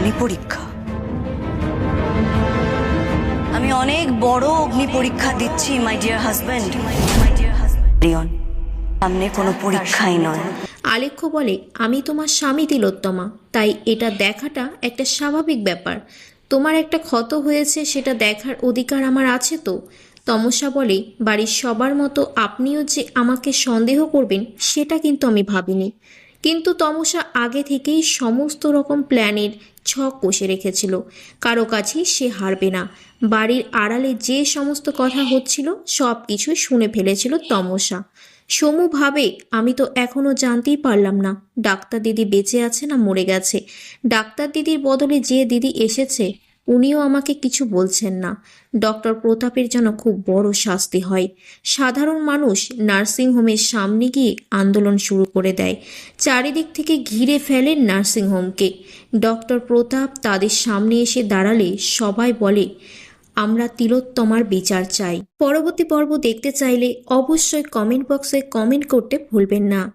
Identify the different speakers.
Speaker 1: অগ্নি পরীক্ষা। আমি অনেক বড় অগ্নি পরীক্ষা দিচ্ছি মাই ডিয়ার হাজব্যান্ড। রিয়ন, সামনে কোনো পরীক্ষাই নয়।
Speaker 2: আলেখ্য বলে, আমি তোমার স্বামী তিলোত্তমা, তাই এটা দেখাটা একটা স্বাভাবিক ব্যাপার। তোমার একটা ক্ষত হয়েছে, সেটা দেখার অধিকার আমার আছে তো। তমসা বলে, বাড়ির সবার মতো আপনিও যে আমাকে সন্দেহ করবেন সেটা কিন্তু আমি ভাবিনি। কিন্তু তমসা আগে থেকেই সমস্ত রকম প্ল্যানের ছক কষে রেখেছিল। কারো কাছেই সে হারবে না। বাড়ির আড়ালে যে সমস্ত কথা হচ্ছিল সব কিছুই শুনে ফেলেছিল তমসা। সমু ভাবে, আমি তো এখনো জানতেই পারলাম না ডাক্তার দিদি বেঁচে আছে না মরে গেছে। ডাক্তার দিদির বদলে যে দিদি এসেছে উনিও আমাকে কিছু বলছেন না। ডক্টর প্রতাপের যেন খুব বড় শাস্তি হয়। সাধারণ মানুষ নার্সিংহোমের সামনে গিয়ে আন্দোলন শুরু করে দেয়। চারিদিক থেকে ঘিরে ফেলেন নার্সিংহোমকে। ডক্টর প্রতাপ তাদের সামনে এসে দাঁড়ালে সবাই বলে, আমরা তিলোত্তমার বিচার চাই। পরবর্তী পর্ব দেখতে চাইলে অবশ্যই কমেন্ট বক্সে কমেন্ট করতে ভুলবেন না।